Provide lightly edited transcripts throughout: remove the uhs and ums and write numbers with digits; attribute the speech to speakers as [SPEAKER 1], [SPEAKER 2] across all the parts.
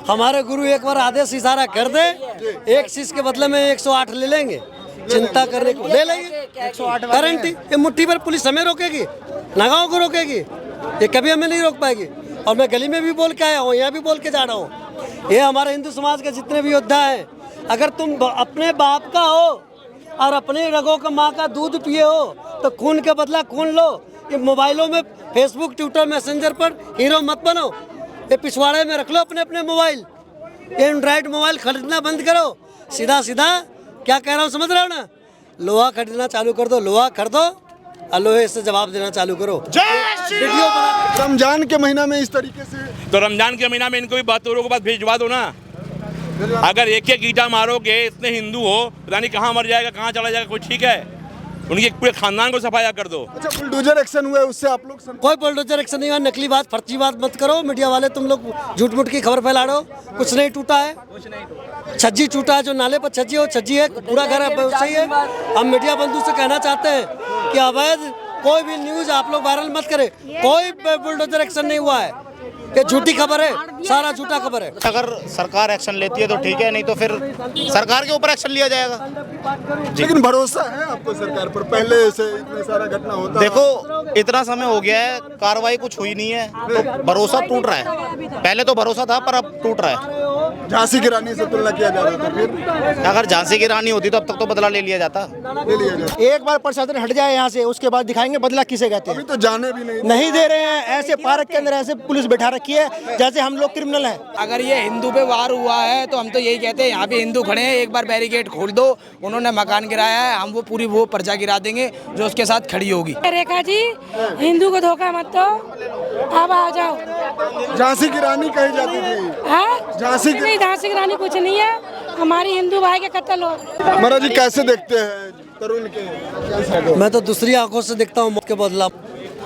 [SPEAKER 1] हमारे गुरु एक बार आदेश इशारा कर दे, एक शीश के बदले में 108 ले लेंगे। चिंता करने को ले लेंगे 108 गारंटी। ये मुट्ठी भर पुलिस हमें रोकेगी, नागांव को रोकेगी, ये कभी हमें नहीं रोक पाएगी। और मैं गली में भी बोल के आया हूँ, यहाँ भी बोल के जा रहा हूँ, ये हमारे हिंदू समाज के जितने भी योद्धा हैं, अगर तुम अपने बाप का हो और अपने रगों का माँ का दूध पिए हो तो खून के बदला खून लो। ये मोबाइलों में फेसबुक, ट्विटर, मैसेंजर पर हीरो मत बनो। ये पिछवाड़े में रख लो अपने अपने मोबाइल। ये एंड्रॉइड मोबाइल खरीदना बंद करो। सीधा सीधा क्या कह रहा हूँ समझ रहे हो ना? लोहा खरीदना चालू कर दो, लोहा खरीदो और लोहे से जवाब देना चालू करो। वीडियो बना।
[SPEAKER 2] रमजान के महीना में इस तरीके से,
[SPEAKER 3] तो रमजान के महीना में इनको भी बहादुरों के पास भेजवा दो ना। अगर एक एक ईटा मारोगे, इतने हिंदू हो, पता नहीं कहाँ मर जाएगा, कहाँ चला जाएगा, कोई ठीक है? उनके पूरे खानदान को सफाया कर दो।
[SPEAKER 2] अच्छा, बुलडोजर एक्शन हुआ है, उससे आप लोग
[SPEAKER 1] कोई बुलडोजर एक्शन नहीं हुआ। नकली बात, फर्जी बात मत करो। मीडिया वाले तुम लोग झूठ मूठ की खबर फैला रहे हो। कुछ नहीं टूटा है, छज्जी टूटा है। जो नाले पर छज्जी हो, छज्जी है, पूरा घर सही है। हम मीडिया बंधु से कहना चाहते हैं कि अवैध कोई भी न्यूज आप लोग वायरल मत करें। कोई बुलडोजर एक्शन नहीं हुआ है, ये झूठी खबर है, सारा झूठा खबर है।
[SPEAKER 4] अगर सरकार एक्शन लेती है तो ठीक है, नहीं तो फिर सरकार के ऊपर एक्शन लिया जाएगा।
[SPEAKER 2] लेकिन भरोसा है आपको सरकार पर? पहले से इतने सारा घटना होता,
[SPEAKER 4] देखो इतना समय हो गया है, कार्रवाई कुछ हुई नहीं है, तो भरोसा टूट रहा है। पहले तो भरोसा था पर अब टूट रहा है।
[SPEAKER 2] झांसी की रानी से तुलना किया जा रहा था, फिर
[SPEAKER 4] अगर झांसी की रानी होती तो अब तक तो बदला ले लिया जाता।
[SPEAKER 5] एक बार प्रशासन हट जाए यहाँ से, उसके बाद दिखाएंगे बदला किसे कहते हैं।
[SPEAKER 2] अभी तो जाने भी
[SPEAKER 5] नहीं दे रहे हैं। ऐसे पार्क के अंदर ऐसे पुलिस बैठा रखी है जैसे हम लोग क्रिमिनल हैं।
[SPEAKER 6] अगर ये हिंदू पे वार हुआ है तो हम तो यही कहते हैं, यहाँ पे हिंदू खड़े हैं, एक बार बैरिकेड खोल दो। उन्होंने मकान गिराया है, हम वो पूरी वो पर्चा गिरा देंगे जो उसके साथ खड़ी होगी।
[SPEAKER 7] रेखा जी, हिंदू को धोखा मत दो, अब आ जाओ।
[SPEAKER 2] झांसी की रानी कही जाती थी।
[SPEAKER 7] हाँ,
[SPEAKER 2] झांसी
[SPEAKER 7] की रानी कुछ नहीं है, हमारी हिंदू भाई के कत्ल हो।
[SPEAKER 2] महाराज जी कैसे देखते हैं तरुण के?
[SPEAKER 1] मैं तो दूसरी आंखों से देखता हूँ मौत के बदला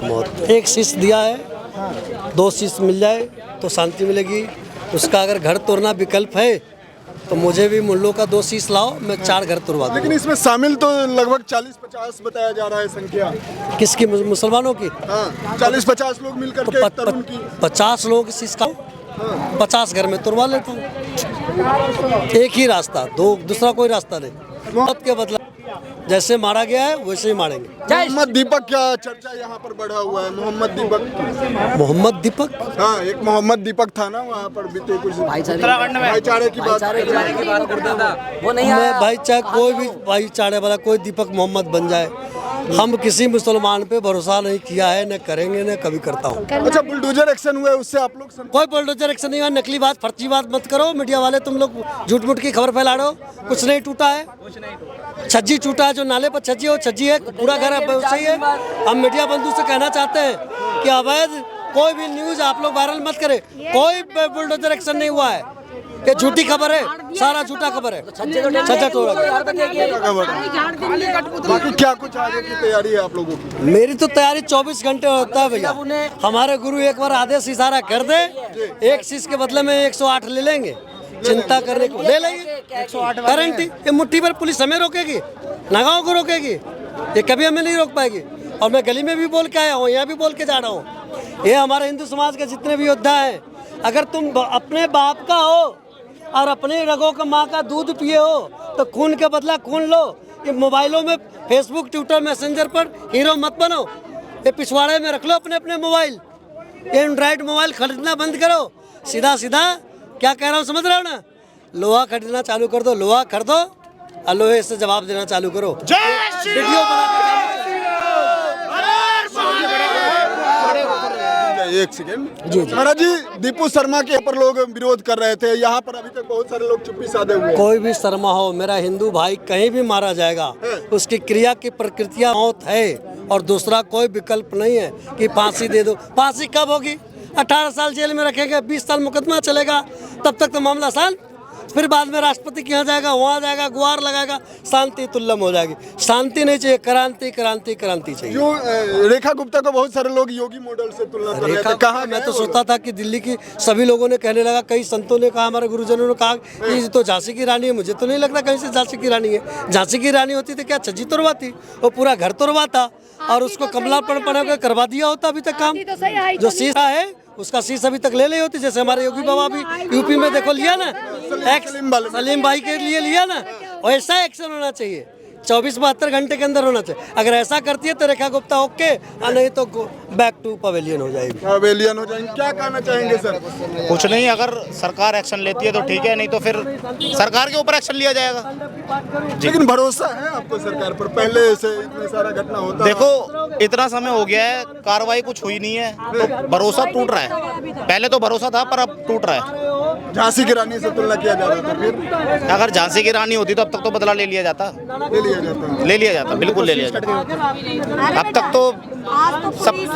[SPEAKER 1] मौत। एक शीश दिया है, 2 शीश मिल जाए तो शांति मिलेगी। उसका अगर घर तोड़ना विकल्प है तो मुझे भी मुल्लों का 2 शीश लाओ, मैं 4 घर तोड़वा दूँ।
[SPEAKER 2] लेकिन इसमें शामिल तो लगभग 40-50 बताया जा रहा है संख्या।
[SPEAKER 1] किसकी? मुसलमानों की?
[SPEAKER 2] हाँ, 40-50 लोग मिलकर के तरुण की
[SPEAKER 1] 50 लोगों की शीश का 50 घर में तोड़वा लेता हूँ। एक ही रास्ता, दूसरा कोई रास्ता नहीं। मौत के बदला जैसे मारा गया है वैसे ही मारेंगे।
[SPEAKER 2] मोहम्मद दीपक क्या चर्चा यहाँ पर बढ़ा हुआ है? मोहम्मद दीपक, हाँ, एक मोहम्मद दीपक था ना वहाँ पर बीते कुछ भाईचारे की बात
[SPEAKER 1] वो नहीं है। भाईचारे कोई भी भाईचारे वाला कोई दीपक मोहम्मद बन जाए, हम किसी मुसलमान पे भरोसा नहीं किया है, न करेंगे न कभी करता हूँ।
[SPEAKER 2] अच्छा, बुलडोजर एक्शन हुआ है, उससे आप लोग
[SPEAKER 1] कोई बुलडोजर एक्शन नहीं हुआ। नकली बात, फर्जी बात मत करो। मीडिया वाले तुम लोग झूठ मूठ की खबर फैला रहे हो। कुछ नहीं टूटा है, छज्जी टूटा है। जो नाले पर छज्जी हो, छज्जी है, पूरा घर सही है। हम मीडिया बंधु से कहना चाहते हैं कि अवैध कोई भी न्यूज आप लोग वायरल मत करें। कोई बुलडोजर एक्शन नहीं हुआ है, ये झूठी खबर है, सारा झूठा खबर है। छज्जा तोड़ा।
[SPEAKER 2] बाकी क्या कुछ आगे की तैयारी है आप लोगों की?
[SPEAKER 1] मेरी तो तैयारी 24 घंटे होता है भैया। हमारे गुरु एक बार आदेश इशारा कर दे, एक शीश के बदले में 108 ले लेंगे। चिंता करने को ले लेंगे 108 गारंटी। ये मुट्ठी भर पुलिस हमें रोकेगी, नागांव को रोकेगी, ये कभी हमें नहीं रोक पाएगी। और मैं गली में भी बोल के आया हूँ, यहाँ भी बोल के जा रहा हूँ, ये हमारे हिंदू समाज के जितने भी योद्धा हैं, अगर तुम अपने बाप का हो और अपने रगों का माँ का दूध पिए हो तो खून के बदला खून लो। ये मोबाइलों में फेसबुक, ट्विटर, मैसेंजर पर हीरो मत बनो। ये पिछवाड़े में रख लो अपने अपने मोबाइल। ये एंड्रॉइड मोबाइल खरीदना बंद करो। सीधा सीधा क्या कह रहा हूँ समझ रहे हो ना? लोहा खरीदना चालू कर दो, लोहा खरीदो और लोहे से जवाब देना चालू करो। वीडियो बना।
[SPEAKER 2] एक सेकंड महाराज जी, दीपू शर्मा के ऊपर लोग विरोध कर रहे थे, यहाँ पर अभी तक बहुत सारे लोग चुप्पी साधे हुए।
[SPEAKER 1] कोई भी शर्मा हो, मेरा हिंदू भाई कहीं भी मारा जाएगा, उसकी क्रिया की प्रकृतियाँ मौत है और दूसरा कोई विकल्प नहीं है कि फांसी दे दो। फांसी कब होगी? 18 साल जेल में रखेगा, 20 साल मुकदमा चलेगा, तब तक तो मामला शांत। फिर बाद में राष्ट्रपति के यहाँ जाएगा, वहाँ जाएगा, गुहार लगाएगा, शांति तुल्लम हो जाएगी। शांति नहीं चाहिए, क्रांति क्रांति क्रांति चाहिए।
[SPEAKER 2] जो रेखा गुप्ता को बहुत सारे लोग योगी मॉडल से तुलना कर रहे थे, कहा?
[SPEAKER 1] मैं तो सोचता था कि दिल्ली की सभी लोगों ने कहने लगा, कई संतों ने कहा, हमारे गुरुजनों ने कहा कि तो झांसी की रानी है। मुझे तो नहीं लगता कहीं से झांसी की रानी है। झांसी की रानी होती तो क्या छज्जी तोड़वाती, वो पूरा घर तोड़वाता और उसको कमलापन बना के करवा दिया होता अभी तक काम। जो शीशा है उसका शीश अभी तक ले ली होती, जैसे हमारे योगी बाबा भी यूपी में देखो लिया ना, सलीम भाई के लिए लिया ना, वैसा एक्शन होना चाहिए, 24-72 घंटे के अंदर होना चाहिए। अगर ऐसा करती है तो रेखा गुप्ता ओके, और नहीं तो बैक टू पवेलियन हो जाएगी।
[SPEAKER 2] पवेलियन हो जाएंगे। क्या कहना चाहेंगे सर?
[SPEAKER 4] कुछ नहीं, अगर सरकार एक्शन लेती है तो ठीक है, नहीं तो फिर सरकार के ऊपर एक्शन लिया जाएगा।
[SPEAKER 2] लेकिन भरोसा है आपको सरकार पर? पहले से इतने सारा घटना होता
[SPEAKER 4] देखो इतना समय हो गया है, कार्रवाई कुछ हुई नहीं है, तो भरोसा टूट रहा है। पहले तो भरोसा था पर अब टूट रहा है।
[SPEAKER 2] झांसी की रानी से तुलना किया जा रहा था, फिर
[SPEAKER 4] अगर झांसी की रानी होती तो अब तक तो बदला ले लिया जाता, बिल्कुल ले लिया जाता। अब तक तो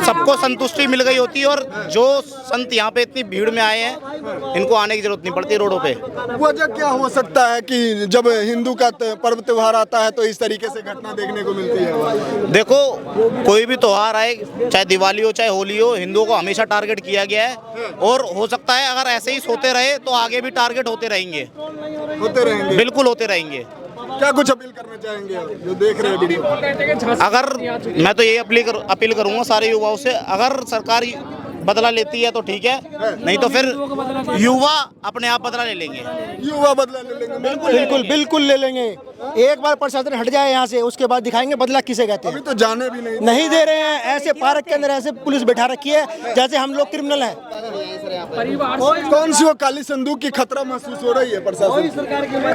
[SPEAKER 4] सबको संतुष्टि मिल गई होती, और जो संत यहाँ पे इतनी भीड़ में आए हैं इनको आने की जरूरत नहीं पड़ती रोडों पे।
[SPEAKER 2] वजह क्या हो सकता है कि जब हिंदू का पर्व त्योहार आता है तो इस तरीके से घटना देखने को मिलती है?
[SPEAKER 4] देखो कोई भी त्योहार आए, चाहे दिवाली हो चाहे होली हो, हिंदुओं को हमेशा टारगेट किया गया है, और हो सकता है अगर ऐसे ही सोते रहे तो आगे भी टारगेट होते रहेंगे, बिल्कुल होते रहेंगे।
[SPEAKER 2] क्या कुछ अपील करना चाहेंगे आप जो देख रहे हैं वीडियो?
[SPEAKER 4] अगर मैं तो यही अपील करूंगा सारे युवाओं से, अगर सरकार बदला लेती है तो ठीक है, नहीं तो फिर युवा अपने आप बदला ले लेंगे।
[SPEAKER 2] युवा बदला ले लेंगे?
[SPEAKER 5] बिल्कुल ले लेंगे। एक बार प्रशासन हट जाए यहाँ से, उसके बाद दिखाएंगे बदला किसे कहते हैं।
[SPEAKER 2] अभी तो जाने भी
[SPEAKER 5] नहीं दे रहे हैं। ऐसे पार्क के अंदर ऐसे पुलिस बैठा रखी है जैसे हम लोग क्रिमिनल हैं।
[SPEAKER 2] कौन सी वो काली संदूक की खतरा महसूस हो रही है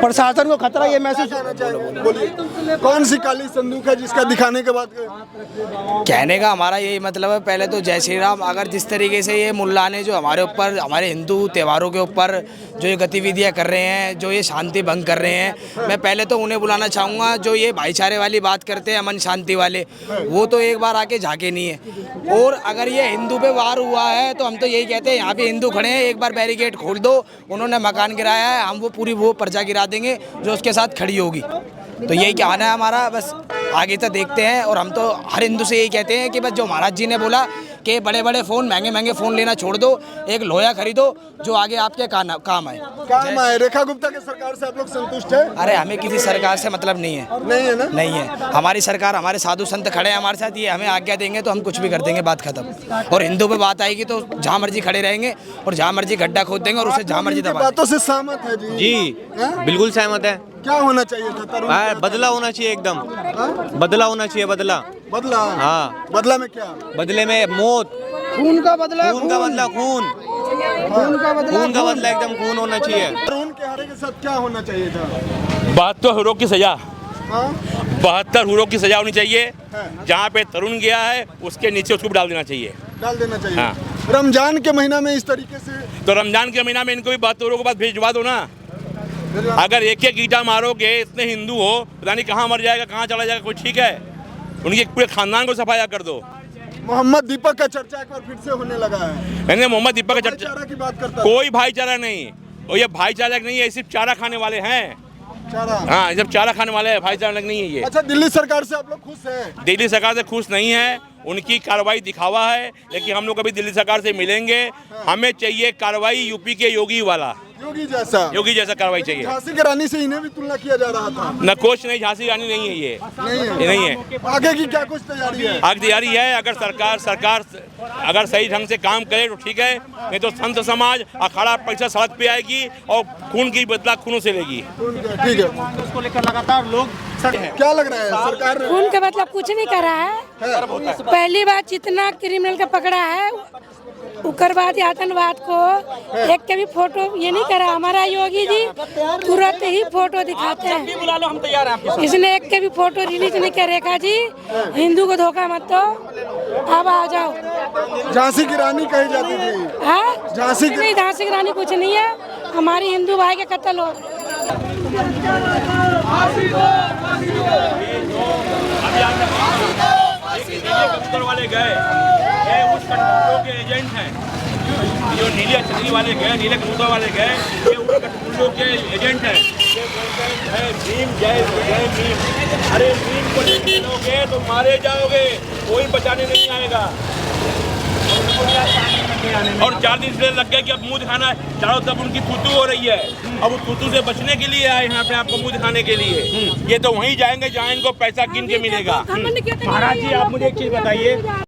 [SPEAKER 5] प्रशासन को खतरा ये महसूस।
[SPEAKER 2] बोलिए कौन सी काली संदूक है जिसका दिखाने के बाद?
[SPEAKER 6] कहने का हमारा यही मतलब है, पहले तो जय श्री राम। अगर जिस तरीके से ये मुल्ला ने जो हमारे ऊपर, हमारे हिंदू त्योहारों के ऊपर जो ये गतिविधियां कर रहे हैं, जो ये शांति भंग कर रहे हैं, मैं पहले तो उन्हें बुलाना चाहूँगा जो ये भाईचारे वाली बात करते हैं, अमन शांति वाले, वो तो एक बार आके झांके नहीं है। और अगर ये हिंदू पे वार हुआ है तो हम तो यही कहते हैं, यहाँ पे हिंदू खड़े हैं, एक बार बैरिकेड खोल दो। उन्होंने मकान गिराया है, हम वो पूरी वो पर्चा गिरा देंगे जो उसके साथ खड़ी होगी। तो यही कहना है हमारा, बस आगे तक देखते हैं। और हम तो हर हिंदू से यही कहते हैं कि बस जो महाराज जी ने बोला कि बड़े बड़े फ़ोन, महंगे महंगे फ़ोन लेना छोड़ दो, एक लोया खरीदो जो आगे आपके काम आए।
[SPEAKER 2] रेखा गुप्ता की सरकार से आप लोग संतुष्ट हैं?
[SPEAKER 6] अरे हमें किसी सरकार से मतलब नहीं है।
[SPEAKER 2] नहीं है ना?
[SPEAKER 6] नहीं है। हमारी सरकार, हमारे साधु संत खड़े हैं हमारे साथ, ये हमें आज्ञा देंगे तो हम कुछ भी कर देंगे, बात खत्म। और हिंदू पे बात आएगी तो जहाँ मर्जी खड़े रहेंगे और जहाँ मर्जी गड्ढा खोद देंगे और उसे जहाँ मर्जी दबा।
[SPEAKER 2] बातों से सहमत है
[SPEAKER 8] जी? बिल्कुल सहमत है।
[SPEAKER 2] क्या होना चाहिए था?
[SPEAKER 8] बदला होना चाहिए, एकदम बदला होना चाहिए। बदला हाँ।
[SPEAKER 2] बदला में क्या?
[SPEAKER 8] बदले में मौत,
[SPEAKER 6] खून का बदला,
[SPEAKER 8] खून का बदला, खून का बदला, एकदम खून होना चाहिए।
[SPEAKER 2] तरुण के हारे के साथ क्या होना चाहिए था?
[SPEAKER 3] 72 हुरों की सजा, 72 हुरों की सजा होनी चाहिए। जहाँ पे तरुण गया है उसके नीचे उसको भी डाल देना चाहिए।
[SPEAKER 2] हाँ। रमजान के महीना में इस तरीके से,
[SPEAKER 3] तो रमजान के महीना में इनको भी 72 हुरों के बाद भिजवा दो ना। अगर एक एक ईटा मारोगे, इतने हिंदू हो, पता नहीं कहाँ मर जाएगा, कहाँ चला जाएगा, कोई ठीक है? उनके पूरे खानदान को सफाया कर दो।
[SPEAKER 2] मोहम्मद दीपक का चर्चा एक बार फिर से होने लगा है।
[SPEAKER 3] मोहम्मद दीपक का
[SPEAKER 2] चर्चा की बात करता है।
[SPEAKER 3] कोई भाईचारा नहीं, और ये भाईचारा नहीं है, सिर्फ चारा खाने वाले हैं। हाँ, जब चारा खाने वाले हैं, भाईचारा नहीं है ये।
[SPEAKER 2] अच्छा, दिल्ली सरकार से आप लोग खुश हैं?
[SPEAKER 3] दिल्ली सरकार से खुश नहीं है, उनकी कार्रवाई दिखावा है। लेकिन हम लोग अभी दिल्ली सरकार से मिलेंगे, हमें चाहिए कार्रवाई यूपी के योगी वाला, योगी जैसा कार्रवाई चाहिए।
[SPEAKER 2] झांसी की रानी से इन्हें भी तुलना किया जा रहा था।
[SPEAKER 3] न कुछ नहीं, झांसी रानी नहीं है ये, नहीं है।
[SPEAKER 2] आगे की क्या कुछ तैयारी है?
[SPEAKER 3] आगे तैयारी है, अगर सरकार अगर सही ढंग से काम करे तो ठीक है, नहीं तो संत समाज अखाड़ा पैसा सड़क पे आएगी और खून की बदला खूनों से लेगी।
[SPEAKER 2] ठीक है, उसको लेकर लगातार लोग क्या लग रहा है सरकार ने?
[SPEAKER 7] खून का मतलब कुछ नहीं करा है। पहली बार जितना क्रिमिनल का पकड़ा है, उग्रवादी आतंकवाद को एक के भी फोटो ये नहीं करा। हमारा योगी जी तुरंत ही फोटो दिखाते हैं, बुला लो हम तैयार हैं। इसने एक के भी फोटो रिलीज नहीं करे। रेखा जी, हिंदू को धोखा मत दो, अब आ जाओ।
[SPEAKER 2] झांसी की रानी कही जाती थी।
[SPEAKER 7] हाँ, झांसी की रानी कुछ नहीं है, हमारी हिंदू भाई के कत्ल हो।
[SPEAKER 3] वाले गए, उस कठपुतलियों के एजेंट हैं, जो नीले छतरी वाले गए, नीले कबूतर वाले गए, ये उन कठपुतलियों के एजेंट हैं। जय भीम, जय भीम। अरे भीम को लेके लोगे तो मारे जाओगे, कोई बचाने नहीं आएगा। और 4 दिन से लग गए कि अब मुंह दिखाना है, चारों तरफ उनकी तूतू हो रही है। अब उस तूतू से बचने के लिए आए यहाँ पे आपको मुंह दिखाने के लिए। ये तो वहीं जाएंगे जहाँ इनको पैसा गिन के मिलेगा।
[SPEAKER 7] महाराज जी, आप मुझे एक चीज बताइए,